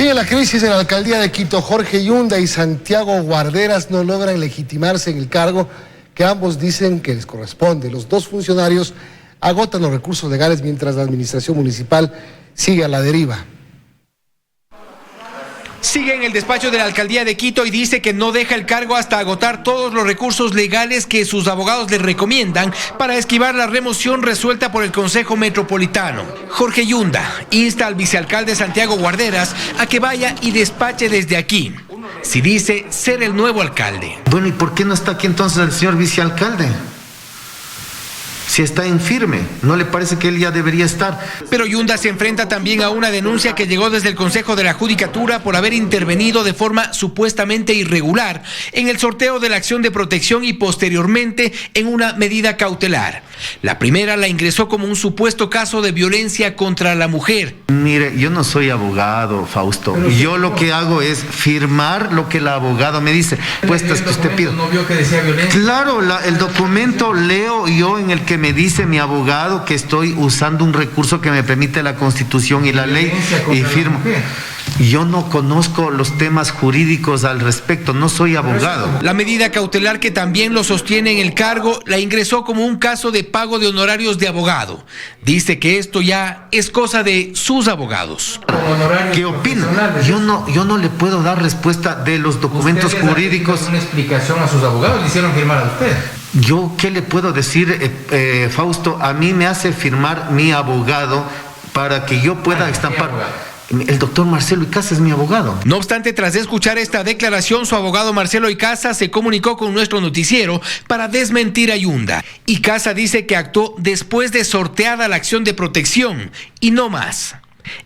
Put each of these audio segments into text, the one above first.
Sigue la crisis en la alcaldía de Quito. Jorge Yunda y Santiago Guarderas no logran legitimarse en el cargo que ambos dicen que les corresponde. Los dos funcionarios agotan los recursos legales mientras la administración municipal sigue a la deriva. Sigue en el despacho de la alcaldía de Quito y dice que no deja el cargo hasta agotar todos los recursos legales que sus abogados le recomiendan para esquivar la remoción resuelta por el Consejo Metropolitano. Jorge Yunda insta al vicealcalde Santiago Guarderas a que vaya y despache desde aquí, si dice ser el nuevo alcalde. Bueno, ¿y por qué no está aquí entonces el señor vicealcalde? Si está en firme, ¿no le parece que él ya debería estar? Pero Yunda se enfrenta también a una denuncia que llegó desde el Consejo de la Judicatura por haber intervenido de forma supuestamente irregular en el sorteo de la acción de protección y posteriormente en una medida cautelar. La primera la ingresó como un supuesto caso de violencia contra la mujer. Mire, yo no soy abogado, Fausto. Yo lo que hago es firmar lo que el abogado me dice. Puestas que usted pide. ¿No vio que decía violencia? Claro, el documento leo yo en el que me dice mi abogado que estoy usando un recurso que me permite la Constitución y la ley y firmo. Yo no conozco los temas jurídicos al respecto, no soy abogado. La medida cautelar, que también lo sostiene en el cargo, la ingresó como un caso de pago de honorarios de abogado. Dice que esto ya es cosa de sus abogados. ¿Qué opina? Yo no le puedo dar respuesta de los documentos jurídicos. ¿Una explicación a sus abogados? ¿Le hicieron firmar a usted? Yo, ¿qué le puedo decir, Fausto? A mí me hace firmar mi abogado para que yo pueda estampar. El doctor Marcelo Icaza es mi abogado. No obstante, tras escuchar esta declaración, su abogado Marcelo Icaza se comunicó con nuestro noticiero para desmentir a Yunda. Icaza dice que actuó después de sorteada la acción de protección y no más.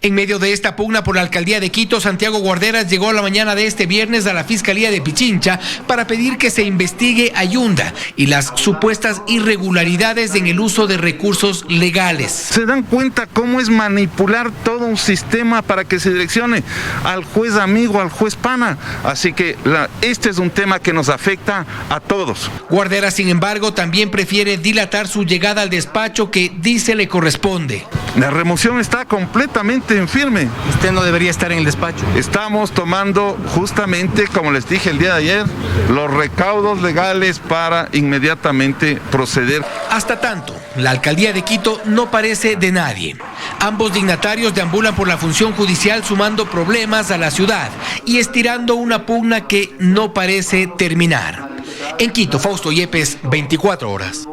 En medio de esta pugna por la alcaldía de Quito, Santiago Guarderas llegó a la mañana de este viernes a la Fiscalía de Pichincha para pedir que se investigue a Yunda y las supuestas irregularidades en el uso de recursos legales. ¿Se dan cuenta cómo es manipular todo un sistema para que se direccione al juez amigo, al juez pana? Así que este es un tema que nos afecta a todos. Guarderas, sin embargo, también prefiere dilatar su llegada al despacho que dice le corresponde. La remoción está completamente en firme. Usted no debería estar en el despacho. Estamos tomando justamente, como les dije el día de ayer, los recaudos legales para inmediatamente proceder. Hasta tanto, la alcaldía de Quito no parece de nadie. Ambos dignatarios deambulan por la función judicial sumando problemas a la ciudad y estirando una pugna que no parece terminar. En Quito, Fausto Yepes, 24 horas.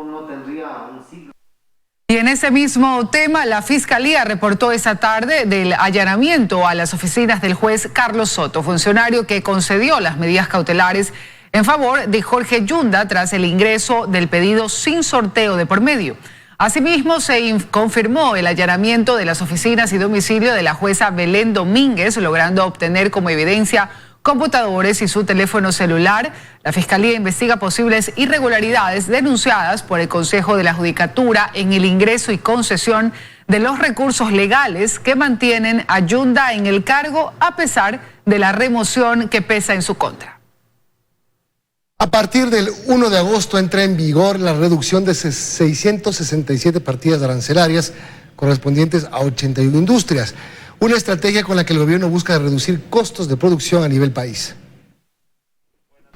Y en ese mismo tema, la Fiscalía reportó esta tarde del allanamiento a las oficinas del juez Carlos Soto, funcionario que concedió las medidas cautelares en favor de Jorge Yunda tras el ingreso del pedido sin sorteo de por medio. Asimismo, se confirmó el allanamiento de las oficinas y domicilio de la jueza Belén Domínguez, logrando obtener como evidencia computadores y su teléfono celular. La Fiscalía investiga posibles irregularidades denunciadas por el Consejo de la Judicatura en el ingreso y concesión de los recursos legales que mantienen a Yunda en el cargo a pesar de la remoción que pesa en su contra. A partir del 1 de agosto entra en vigor la reducción de 667 partidas arancelarias correspondientes a 81 industrias. Una estrategia con la que el gobierno busca reducir costos de producción a nivel país.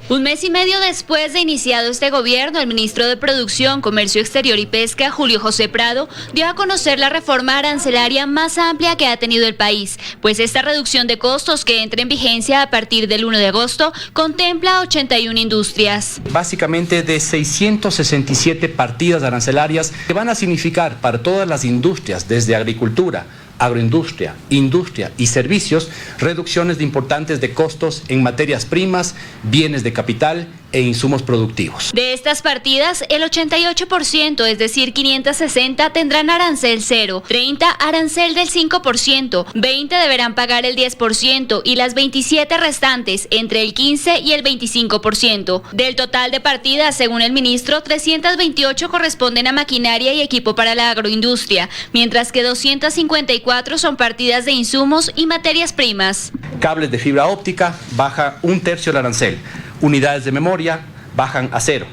Un mes y medio después de iniciado este gobierno, el ministro de Producción, Comercio Exterior y Pesca, Julio José Prado, dio a conocer la reforma arancelaria más amplia que ha tenido el país, pues esta reducción de costos que entra en vigencia a partir del 1 de agosto contempla 81 industrias. Básicamente de 667 partidas arancelarias que van a significar para todas las industrias, desde agricultura, agroindustria, industria y servicios, reducciones de importantes de costos en materias primas, bienes de capital e insumos productivos. De estas partidas, el 88%, es decir, 560, tendrán arancel cero, 30 arancel del 5%, 20 deberán pagar el 10% y las 27 restantes entre el 15 y el 25%. Del total de partidas, según el ministro, 328 corresponden a maquinaria y equipo para la agroindustria, mientras que 254 son partidas de insumos y materias primas. Cables de fibra óptica baja 1/3 el arancel. Unidades de memoria bajan a 0.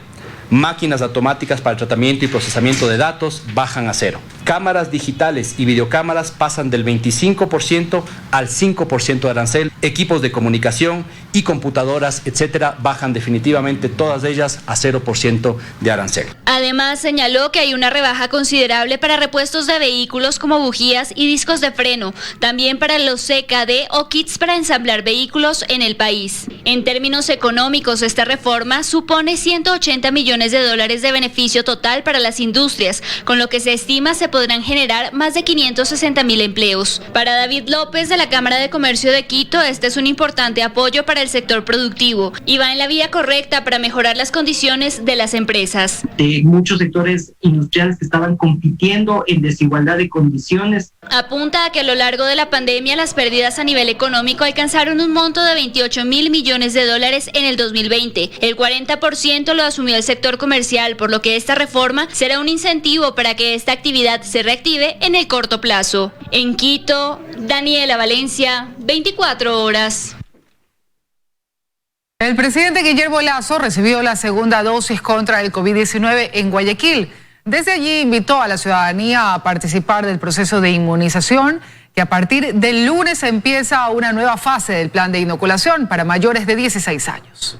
Máquinas automáticas para el tratamiento y procesamiento de datos bajan a 0. Cámaras digitales y videocámaras pasan del 25% al 5% de arancel. Equipos de comunicación y computadoras, etcétera, bajan definitivamente todas ellas a 0% de arancel. Además, señaló que hay una rebaja considerable para repuestos de vehículos como bujías y discos de freno, también para los CKD o kits para ensamblar vehículos en el país. En términos económicos, esta reforma supone $180 millones de beneficio total para las industrias, con lo que se estima se podrán generar más de 560.000 empleos. Para David López de la Cámara de Comercio de Quito, este es un importante apoyo para el sector productivo y va en la vía correcta para mejorar las condiciones de las empresas. Muchos sectores industriales que estaban compitiendo en desigualdad de condiciones. Apunta a que a lo largo de la pandemia las pérdidas a nivel económico alcanzaron un monto de $28.000 millones en el 2020. El 40% lo asumió el sector comercial, por lo que esta reforma será un incentivo para que esta actividad se reactive en el corto plazo. En Quito, Daniela Valencia, 24 horas. El presidente Guillermo Lasso recibió la segunda dosis contra el COVID-19 en Guayaquil. Desde allí invitó a la ciudadanía a participar del proceso de inmunización, que a partir del lunes empieza una nueva fase del plan de inoculación para mayores de 16 años.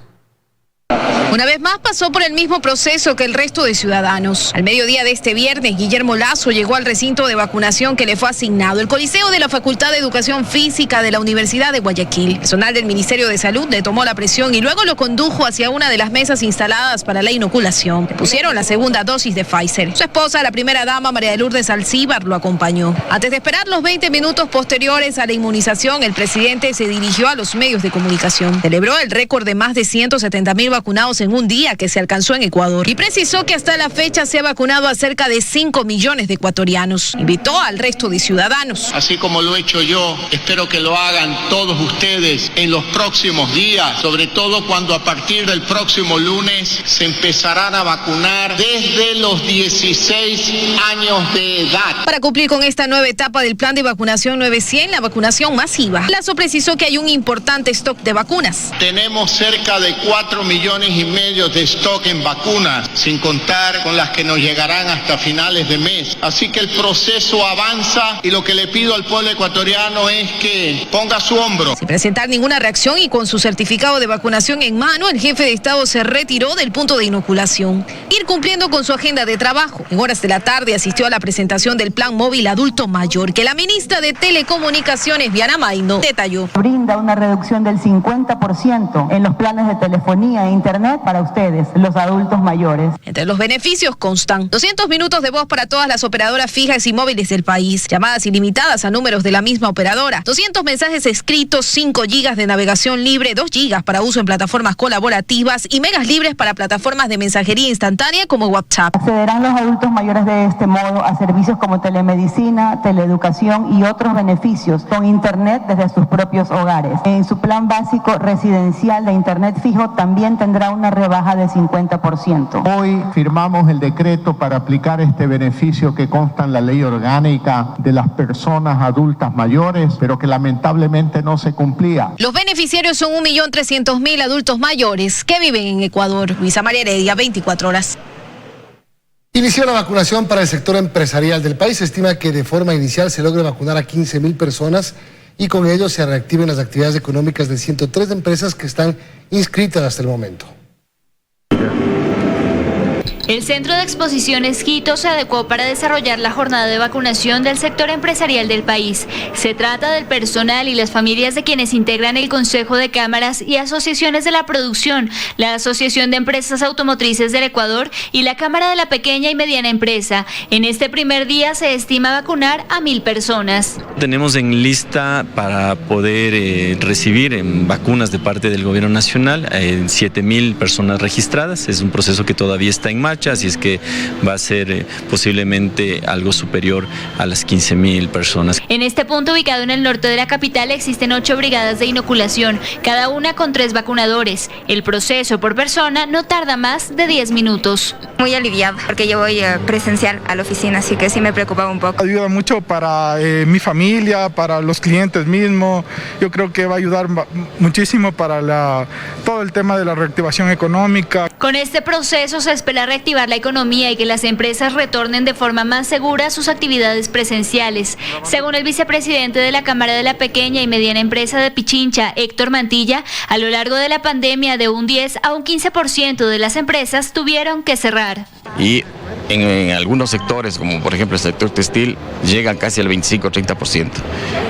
Una vez más pasó por el mismo proceso que el resto de ciudadanos. Al mediodía de este viernes, Guillermo Lasso llegó al recinto de vacunación que le fue asignado, el Coliseo de la Facultad de Educación Física de la Universidad de Guayaquil. Personal del Ministerio de Salud le tomó la presión y luego lo condujo hacia una de las mesas instaladas para la inoculación. Le pusieron la segunda dosis de Pfizer. Su esposa, la primera dama, María de Lourdes Alcíbar, lo acompañó. Antes de esperar los 20 minutos posteriores a la inmunización, el presidente se dirigió a los medios de comunicación. Celebró el récord de más de 170.000 vacunados en un día que se alcanzó en Ecuador y precisó que hasta la fecha se ha vacunado a cerca de 5 millones de ecuatorianos. Invitó al resto de ciudadanos. Así como lo he hecho yo, espero que lo hagan todos ustedes en los próximos días, sobre todo cuando a partir del próximo lunes se empezarán a vacunar desde los 16 años de edad. Para cumplir con esta nueva etapa del plan de vacunación 900, la vacunación masiva, Lasso precisó que hay un importante stock de vacunas. Tenemos cerca de 4,5 millones de stock en vacunas, sin contar con las que nos llegarán hasta finales de mes. Así que el proceso avanza y lo que le pido al pueblo ecuatoriano es que ponga su hombro. Sin presentar ninguna reacción y con su certificado de vacunación en mano, el jefe de Estado se retiró del punto de inoculación. Ir cumpliendo con su agenda de trabajo. En horas de la tarde asistió a la presentación del Plan Móvil Adulto Mayor, que la ministra de Telecomunicaciones, Viana Maino, detalló. Brinda una reducción del 50% en los planes de telefonía e internet para ustedes, los adultos mayores. Entre los beneficios constan 200 minutos de voz para todas las operadoras fijas y móviles del país, llamadas ilimitadas a números de la misma operadora, 200 mensajes escritos, 5 gigas de navegación libre, 2 gigas para uso en plataformas colaborativas y megas libres para plataformas de mensajería instantánea como WhatsApp. Accederán los adultos mayores de este modo a servicios como telemedicina, teleeducación y otros beneficios con internet desde sus propios hogares. En su plan básico residencial de internet fijo también tendrá una rebaja de 50%. Hoy firmamos el decreto para aplicar este beneficio que consta en la ley orgánica de las personas adultas mayores, pero que lamentablemente no se cumplía. Los beneficiarios son 1.300.000 adultos mayores que viven en Ecuador. Luisa María Heredia, 24 horas. Inició la vacunación para el sector empresarial del país. Se estima que de forma inicial se logre vacunar a 15.000 personas y con ello se reactiven las actividades económicas de 103 empresas que están inscritas hasta el momento. El Centro de Exposiciones Quito se adecuó para desarrollar la jornada de vacunación del sector empresarial del país. Se trata del personal y las familias de quienes integran el Consejo de Cámaras y Asociaciones de la Producción, la Asociación de Empresas Automotrices del Ecuador y la Cámara de la Pequeña y Mediana Empresa. En este primer día se estima vacunar a 1.000 personas. Tenemos en lista para poder recibir vacunas de parte del Gobierno Nacional 7.000 personas registradas. Es un proceso que todavía está en marcha. Así es que va a ser posiblemente algo superior a las 15.000 personas. En este punto, ubicado en el norte de la capital, existen 8 brigadas de inoculación, cada una con 3 vacunadores. El proceso por persona no tarda más de 10 minutos. Muy aliviado, porque yo voy presencial a la oficina, así que sí me preocupa un poco. Ayuda mucho para mi familia, para los clientes mismos. Yo creo que va a ayudar muchísimo para todo el tema de la reactivación económica. Con este proceso se espera reactivar reactivar la economía y que las empresas retornen de forma más segura a sus actividades presenciales. Según el vicepresidente de la Cámara de la Pequeña y Mediana Empresa de Pichincha, Héctor Mantilla, a lo largo de la pandemia de un 10 a un 15% de las empresas tuvieron que cerrar. Y en algunos sectores, como por ejemplo el sector textil, llega casi al 25-30%.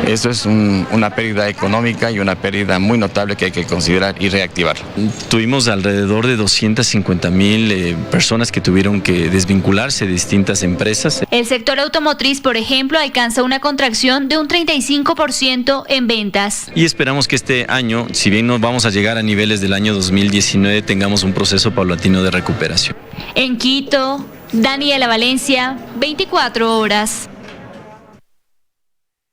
Eso es una pérdida económica y una pérdida muy notable que hay que considerar y reactivar. Tuvimos alrededor de 250,000 personas que tuvieron que desvincularse de distintas empresas. El sector automotriz, por ejemplo, alcanza una contracción de un 35% en ventas. Y esperamos que este año, si bien no vamos a llegar a niveles del año 2019, tengamos un proceso paulatino de recuperación. En Quito, Daniela Valencia, 24 horas.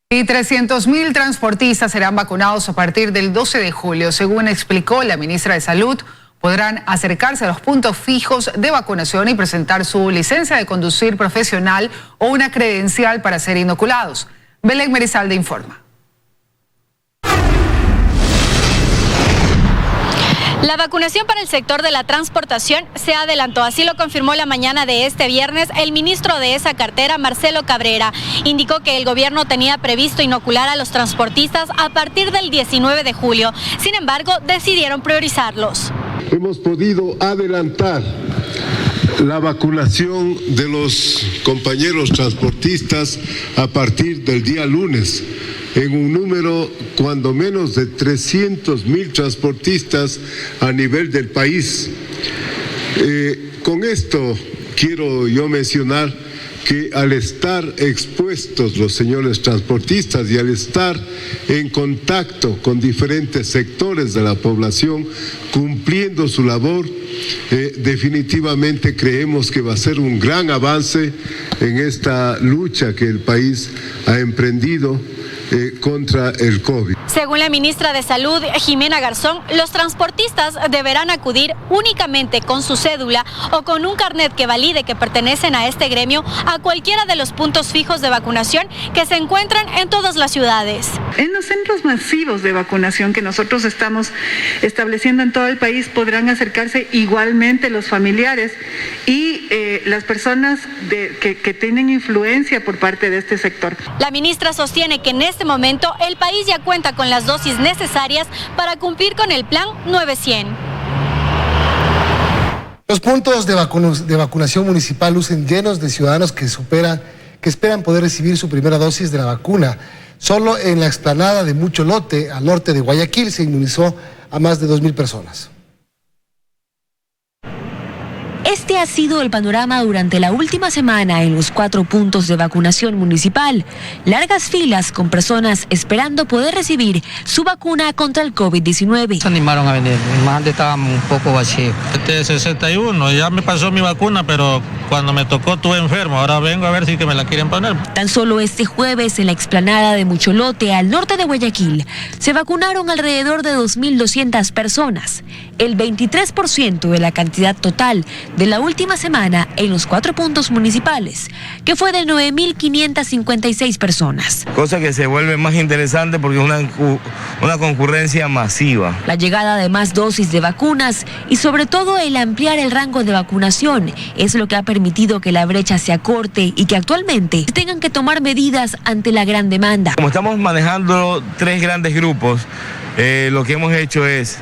Y 300.000 transportistas serán vacunados a partir del 12 de julio. Según explicó la ministra de Salud, podrán acercarse a los puntos fijos de vacunación y presentar su licencia de conducir profesional o una credencial para ser inoculados. Belén Merizalde informa. La vacunación para el sector de la transportación se adelantó, así lo confirmó la mañana de este viernes el ministro de esa cartera, Marcelo Cabrera. Indicó que el gobierno tenía previsto inocular a los transportistas a partir del 19 de julio. Sin embargo, decidieron priorizarlos. Hemos podido adelantar la vacunación de los compañeros transportistas a partir del día lunes, en un número cuando menos de 300.000 transportistas a nivel del país. Con esto quiero yo mencionar que al estar expuestos los señores transportistas y al estar en contacto con diferentes sectores de la población, cumpliendo su labor, definitivamente creemos que va a ser un gran avance en esta lucha que el país ha emprendido contra el COVID. Según la ministra de Salud, Jimena Garzón, los transportistas deberán acudir únicamente con su cédula o con un carnet que valide que pertenecen a este gremio a cualquiera de los puntos fijos de vacunación que se encuentran en todas las ciudades. En los centros masivos de vacunación que nosotros estamos estableciendo en todo el país podrán acercarse igualmente los familiares y las personas que tienen influencia por parte de este sector. La ministra sostiene que en este momento el país ya cuenta con las dosis necesarias para cumplir con el plan 900. Los puntos de vacunación municipal lucen llenos de ciudadanos que esperan poder recibir su primera dosis de la vacuna. Solo en la explanada de Mucho Lote, al norte de Guayaquil, se inmunizó a más de 2.000 personas. Este ha sido el panorama durante la última semana en los 4 puntos de vacunación municipal. Largas filas con personas esperando poder recibir su vacuna contra el COVID-19. Se animaron a venir, antes estábamos un poco vacíos. Este 61, ya me pasó mi vacuna, pero cuando me tocó estuve enfermo. Ahora vengo a ver si que me la quieren poner. Tan solo este jueves en la explanada de Mucho Lote, al norte de Guayaquil, se vacunaron alrededor de 2.200 personas, el 23% de la cantidad total de la última semana en los 4 puntos municipales, que fue de 9.556 personas. Cosa que se vuelve más interesante porque es una concurrencia masiva. La llegada de más dosis de vacunas y sobre todo el ampliar el rango de vacunación es lo que ha permitido que la brecha se acorte y que actualmente tengan que tomar medidas ante la gran demanda. Como estamos manejando 3 grandes grupos, lo que hemos hecho es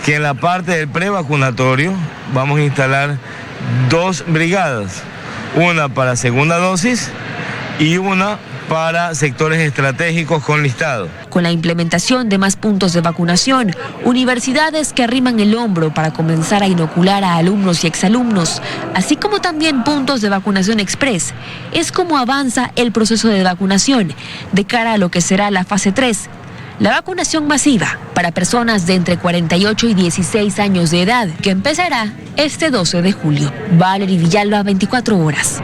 que en la parte del prevacunatorio vamos a instalar 2 brigadas, una para segunda dosis y una para sectores estratégicos con listado. Con la implementación de más puntos de vacunación, universidades que arriman el hombro para comenzar a inocular a alumnos y exalumnos, así como también puntos de vacunación express, es como avanza el proceso de vacunación de cara a lo que será la fase 3. La vacunación masiva para personas de entre 48 y 16 años de edad, que empezará este 12 de julio. Valery Villalba, 24 horas.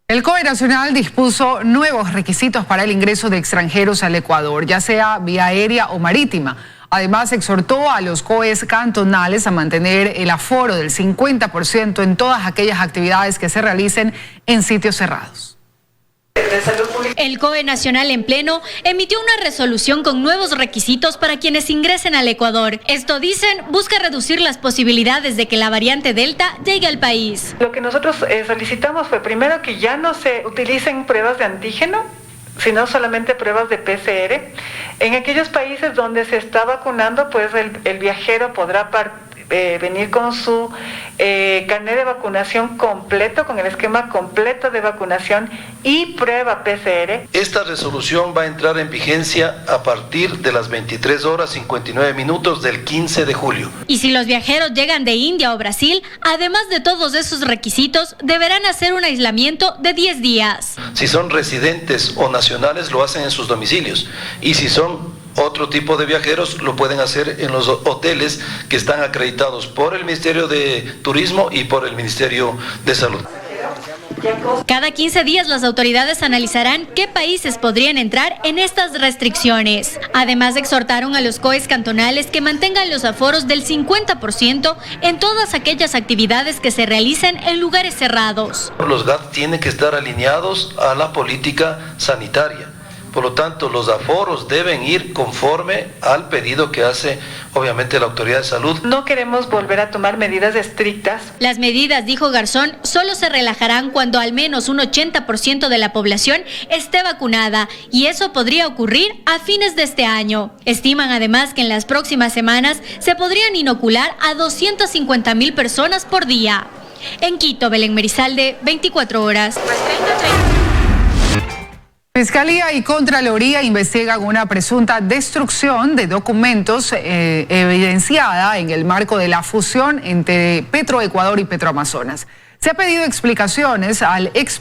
El COE Nacional dispuso nuevos requisitos para el ingreso de extranjeros al Ecuador, ya sea vía aérea o marítima. Además, exhortó a los COEs cantonales a mantener el aforo del 50% en todas aquellas actividades que se realicen en sitios cerrados. El COE Nacional en pleno emitió una resolución con nuevos requisitos para quienes ingresen al Ecuador. Esto, dicen, busca reducir las posibilidades de que la variante Delta llegue al país. Lo que nosotros solicitamos fue primero que ya no se utilicen pruebas de antígeno, sino solamente pruebas de PCR. En aquellos países donde se está vacunando, pues el viajero podrá venir con su carnet de vacunación completo, con el esquema completo de vacunación y prueba PCR. Esta resolución va a entrar en vigencia a partir de las 23 horas 59 minutos del 15 de julio. Y si los viajeros llegan de India o Brasil, además de todos esos requisitos, deberán hacer un aislamiento de 10 días. Si son residentes o nacionales, lo hacen en sus domicilios. Y si son otro tipo de viajeros, lo pueden hacer en los hoteles que están acreditados por el Ministerio de Turismo y por el Ministerio de Salud. Cada 15 días las autoridades analizarán qué países podrían entrar en estas restricciones. Además, exhortaron a los COEs cantonales que mantengan los aforos del 50% en todas aquellas actividades que se realicen en lugares cerrados. Los GAT tienen que estar alineados a la política sanitaria. Por lo tanto, los aforos deben ir conforme al pedido que hace, obviamente, la Autoridad de Salud. No queremos volver a tomar medidas estrictas. Las medidas, dijo Garzón, solo se relajarán cuando al menos un 80% de la población esté vacunada, y eso podría ocurrir a fines de este año. Estiman además que en las próximas semanas se podrían inocular a 250,000 personas por día. En Quito, Belén Merizalde, 24 horas. Fiscalía y Contraloría investigan una presunta destrucción de documentos evidenciada en el marco de la fusión entre Petroecuador y Petroamazonas. Se ha pedido explicaciones al ex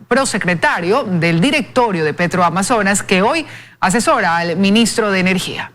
prosecretario del directorio de Petroamazonas, que hoy asesora al ministro de Energía.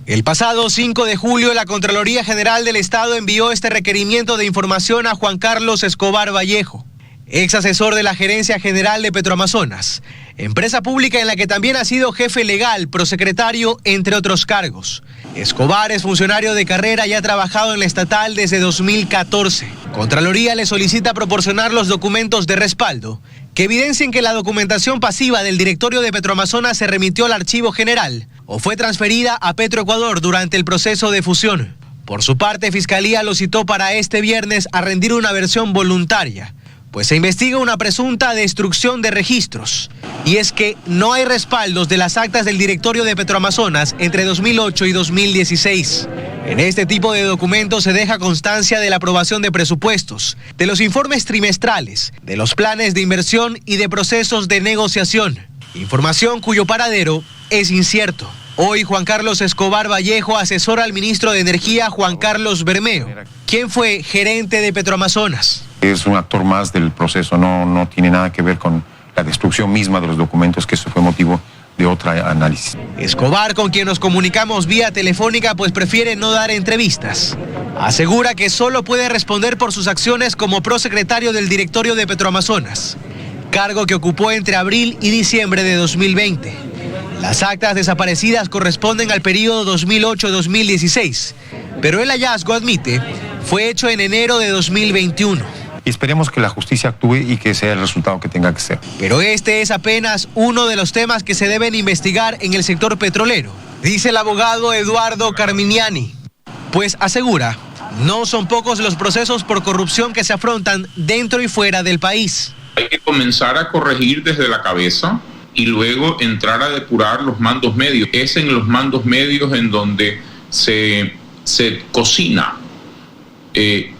El pasado 5 de julio, la Contraloría General del Estado envió este requerimiento de información a Juan Carlos Escobar Vallejo, ex asesor de la Gerencia General de Petroamazonas, empresa pública en la que también ha sido jefe legal, prosecretario, entre otros cargos. Escobar es funcionario de carrera y ha trabajado en la estatal desde 2014. Contraloría le solicita proporcionar los documentos de respaldo que evidencien que la documentación pasiva del directorio de Petroamazonas se remitió al Archivo General o fue transferida a Petroecuador durante el proceso de fusión. Por su parte, Fiscalía lo citó para este viernes a rendir una versión voluntaria, pues se investiga una presunta destrucción de registros. Y es que no hay respaldos de las actas del directorio de Petroamazonas entre 2008 y 2016. En este tipo de documentos se deja constancia de la aprobación de presupuestos, de los informes trimestrales, de los planes de inversión y de procesos de negociación. Información cuyo paradero es incierto. Hoy Juan Carlos Escobar Vallejo asesora al ministro de Energía, Juan Carlos Bermeo, quien fue gerente de Petroamazonas. Es un actor más del proceso, no tiene nada que ver con la destrucción misma de los documentos, que eso fue motivo de otro análisis. Escobar, con quien nos comunicamos vía telefónica, pues prefiere no dar entrevistas. Asegura que solo puede responder por sus acciones como prosecretario del directorio de Petroamazonas, cargo que ocupó entre abril y diciembre de 2020. Las actas desaparecidas corresponden al periodo 2008-2016, pero el hallazgo, admite, fue hecho en enero de 2021. Y esperemos que la justicia actúe y que sea el resultado que tenga que ser. Pero este es apenas uno de los temas que se deben investigar en el sector petrolero, dice el abogado Eduardo Carminiani, pues asegura, no son pocos los procesos por corrupción que se afrontan dentro y fuera del país. Hay que comenzar a corregir desde la cabeza y luego entrar a depurar los mandos medios. Es en los mandos medios en donde se cocina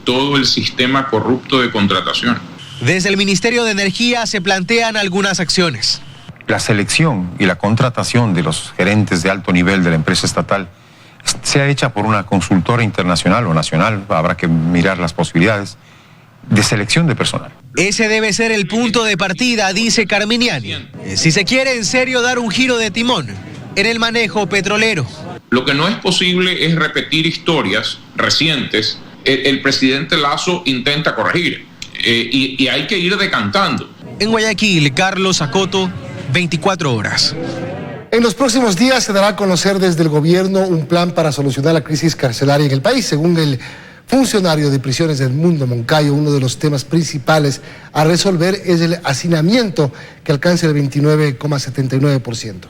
todo el sistema corrupto de contratación. Desde el Ministerio de Energía se plantean algunas acciones. La selección y la contratación de los gerentes de alto nivel de la empresa estatal sea hecha por una consultora internacional o nacional, habrá que mirar las posibilidades de selección de personal. Ese debe ser el punto de partida, dice Carminiani, si se quiere en serio dar un giro de timón en el manejo petrolero. Lo que no es posible es repetir historias recientes. El presidente Lasso intenta corregir y hay que ir decantando. En Guayaquil, Carlos Acoto, 24 horas. En los próximos días se dará a conocer desde el gobierno un plan para solucionar la crisis carcelaria en el país. Según el funcionario de prisiones del Mundo Moncayo, uno de los temas principales a resolver es el hacinamiento, que alcanza el 29,79%.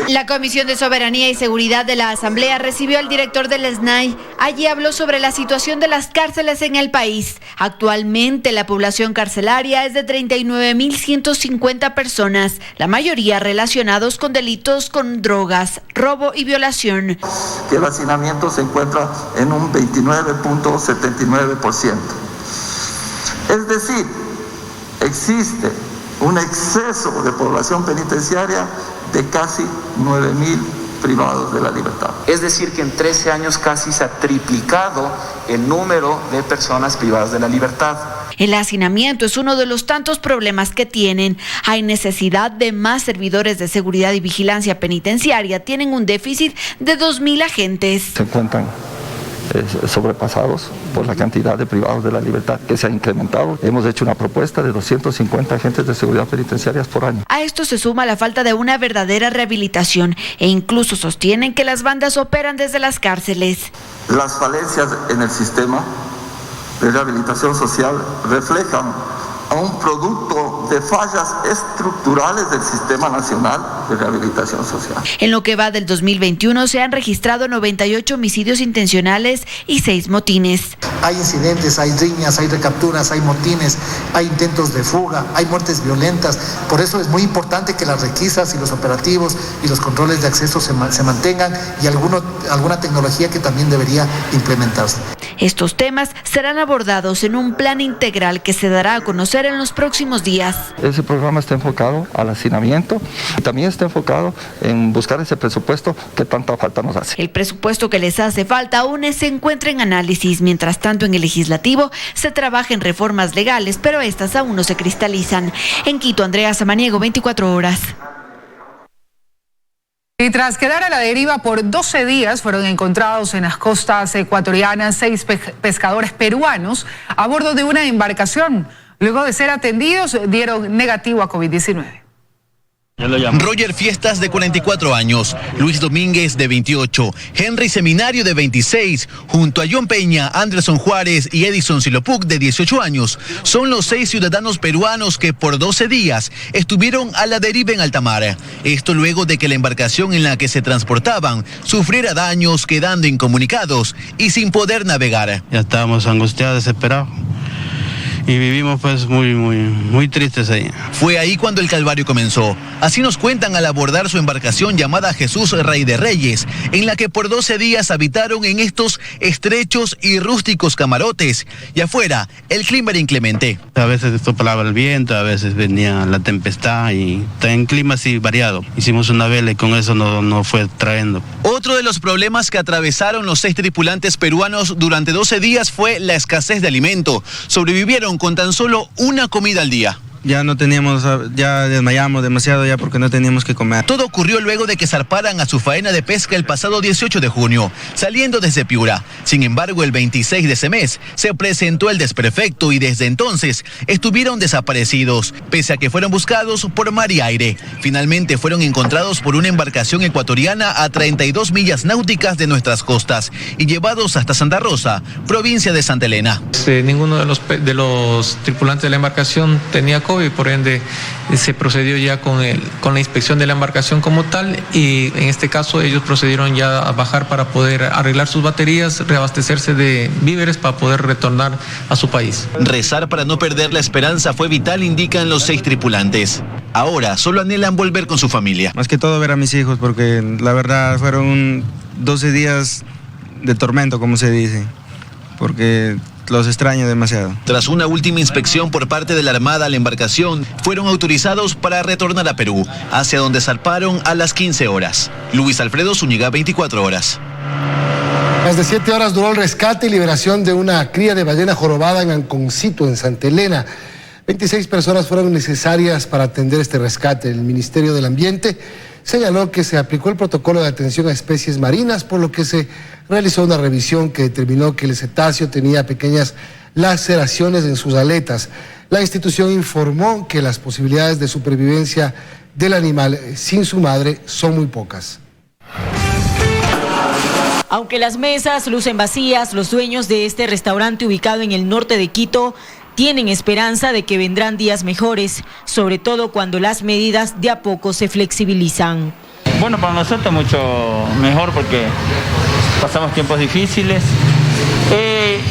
La Comisión de Soberanía y Seguridad de la Asamblea recibió al director del SNAI. Allí habló sobre la situación de las cárceles en el país. Actualmente la población carcelaria es de 39.150 personas, la mayoría relacionados con delitos con drogas, robo y violación. El hacinamiento se encuentra en un 29.79%. Es decir, existe un exceso de población penitenciaria de casi 9.000 privados de la libertad. Es decir, que en 13 años casi se ha triplicado el número de personas privadas de la libertad. El hacinamiento es uno de los tantos problemas que tienen. Hay necesidad de más servidores de seguridad y vigilancia penitenciaria. Tienen un déficit de 2.000 agentes. Se encuentran sobrepasados por la cantidad de privados de la libertad que se ha incrementado. Hemos hecho una propuesta de 250 agentes de seguridad penitenciarias por año. A esto se suma la falta de una verdadera rehabilitación e incluso sostienen que las bandas operan desde las cárceles. Las falencias en el sistema de rehabilitación social reflejan a un producto de fallas estructurales del Sistema Nacional de Rehabilitación Social. En lo que va del 2021 se han registrado 98 homicidios intencionales y 6 motines. Hay incidentes, hay riñas, hay recapturas, hay motines, hay intentos de fuga, hay muertes violentas. Por eso es muy importante que las requisas y los operativos y los controles de acceso se mantengan y alguna tecnología que también debería implementarse. Estos temas serán abordados en un plan integral que se dará a conocer en los próximos días. Ese programa está enfocado al hacinamiento y también está enfocado en buscar ese presupuesto que tanta falta nos hace. El presupuesto que les hace falta aún se encuentra en análisis. Mientras tanto, en el legislativo se trabaja en reformas legales, pero estas aún no se cristalizan. En Quito, Andrea Samaniego, 24 horas. Y tras quedar a la deriva por 12 días, fueron encontrados en las costas ecuatorianas 6 pescadores peruanos a bordo de una embarcación. Luego de ser atendidos, dieron negativo a COVID-19. Roger Fiestas, de 44 años, Luis Domínguez, de 28, Henry Seminario, de 26, junto a John Peña, Anderson Juárez y Edison Silopuc, de 18 años, son los 6 ciudadanos peruanos que por 12 días estuvieron a la deriva en alta mar. Esto luego de que la embarcación en la que se transportaban sufriera daños, quedando incomunicados y sin poder navegar. Ya estábamos angustiados, desesperados. Y vivimos pues muy tristes ahí. Fue ahí cuando el calvario comenzó. Así nos cuentan al abordar su embarcación llamada Jesús Rey de Reyes, en la que por 12 días habitaron en estos estrechos y rústicos camarotes. Y afuera, el clima era inclemente. A veces soplaba el viento, a veces venía la tempestad y en clima así variado. Hicimos una vela y con eso no fue trayendo. Otro de los problemas que atravesaron los 6 tripulantes peruanos durante 12 días fue la escasez de alimento. Sobrevivieron con tan solo una comida al día. Ya no teníamos, ya desmayamos demasiado ya porque no teníamos que comer. Todo ocurrió luego de que zarparan a su faena de pesca el pasado 18 de junio, saliendo desde Piura. Sin embargo, el 26 de ese mes se presentó el desperfecto y desde entonces estuvieron desaparecidos, pese a que fueron buscados por mar y aire. Finalmente fueron encontrados por una embarcación ecuatoriana a 32 millas náuticas de nuestras costas y llevados hasta Santa Rosa, provincia de Santa Elena. Ninguno de los tripulantes de la embarcación tenía COVID, por ende se procedió ya con la inspección de la embarcación como tal y en este caso ellos procedieron ya a bajar para poder arreglar sus baterías, reabastecerse de víveres para poder retornar a su país. Rezar para no perder la esperanza fue vital, indican los 6 tripulantes. Ahora solo anhelan volver con su familia. Más que todo ver a mis hijos porque la verdad fueron 12 días de tormento, como se dice, porque los extraño demasiado. Tras una última inspección por parte de la Armada a la embarcación, fueron autorizados para retornar a Perú, hacia donde zarparon a las 15 horas. Luis Alfredo Zúñiga, 24 horas. Más de 7 horas duró el rescate y liberación de una cría de ballena jorobada en Anconcito, en Santa Elena. 26 personas fueron necesarias para atender este rescate. El Ministerio del Ambiente señaló que se aplicó el protocolo de atención a especies marinas, por lo que se realizó una revisión que determinó que el cetáceo tenía pequeñas laceraciones en sus aletas. La institución informó que las posibilidades de supervivencia del animal sin su madre son muy pocas. Aunque las mesas lucen vacías, los dueños de este restaurante ubicado en el norte de Quito tienen esperanza de que vendrán días mejores, sobre todo cuando las medidas de a poco se flexibilizan. Bueno, para nosotros mucho mejor porque pasamos tiempos difíciles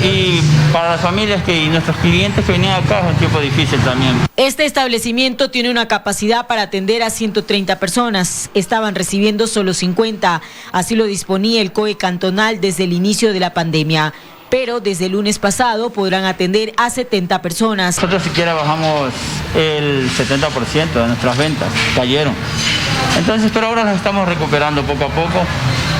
y para las familias y nuestros clientes que venían acá es un tiempo difícil también. Este establecimiento tiene una capacidad para atender a 130 personas. Estaban recibiendo solo 50, así lo disponía el COE cantonal desde el inicio de la pandemia. Pero desde el lunes pasado podrán atender a 70 personas. Nosotros siquiera bajamos el 70% de nuestras ventas, cayeron. Entonces, pero ahora las estamos recuperando poco a poco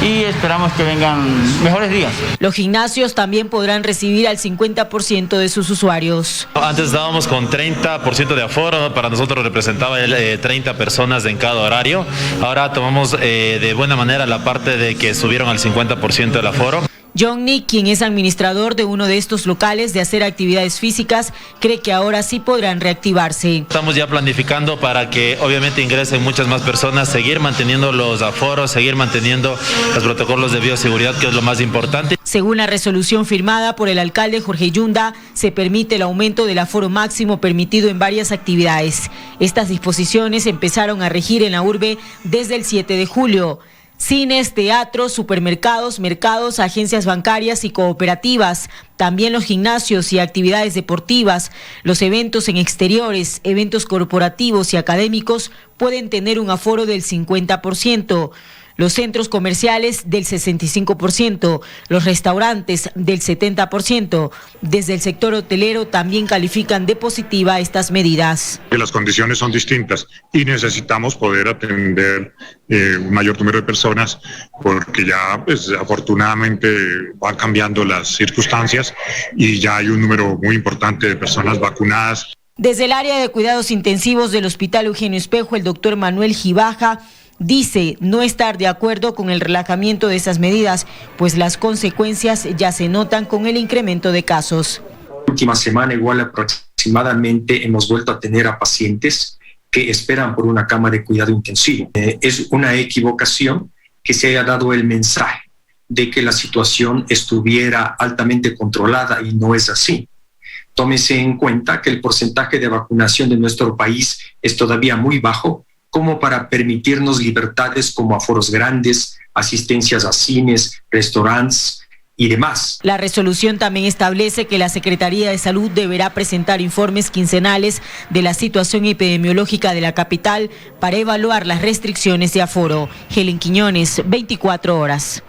y esperamos que vengan mejores días. Los gimnasios también podrán recibir al 50% de sus usuarios. Antes estábamos con 30% de aforo, para nosotros representaba 30 personas en cada horario. Ahora tomamos de buena manera la parte de que subieron al 50% del aforo. Johnny, quien es administrador de uno de estos locales de hacer actividades físicas, cree que ahora sí podrán reactivarse. Estamos ya planificando para que obviamente ingresen muchas más personas, seguir manteniendo los aforos, seguir manteniendo los protocolos de bioseguridad, que es lo más importante. Según la resolución firmada por el alcalde Jorge Yunda, se permite el aumento del aforo máximo permitido en varias actividades. Estas disposiciones empezaron a regir en la urbe desde el 7 de julio. Cines, teatros, supermercados, mercados, agencias bancarias y cooperativas, también los gimnasios y actividades deportivas, los eventos en exteriores, eventos corporativos y académicos pueden tener un aforo del 50%. Los centros comerciales del 65%, los restaurantes del 70%. Desde el sector hotelero también califican de positiva estas medidas. Las condiciones son distintas y necesitamos poder atender un mayor número de personas porque ya pues, afortunadamente van cambiando las circunstancias y ya hay un número muy importante de personas vacunadas. Desde el área de cuidados intensivos del Hospital Eugenio Espejo, el doctor Manuel Gibaja dice no estar de acuerdo con el relajamiento de esas medidas, pues las consecuencias ya se notan con el incremento de casos. La última semana igual aproximadamente hemos vuelto a tener a pacientes que esperan por una cama de cuidado intensivo. Es una equivocación que se haya dado el mensaje de que la situación estuviera altamente controlada y no es así. Tómese en cuenta que el porcentaje de vacunación de nuestro país es todavía muy bajo, como para permitirnos libertades como aforos grandes, asistencias a cines, restaurantes y demás. La resolución también establece que la Secretaría de Salud deberá presentar informes quincenales de la situación epidemiológica de la capital para evaluar las restricciones de aforo. Helen Quiñones, 24 horas.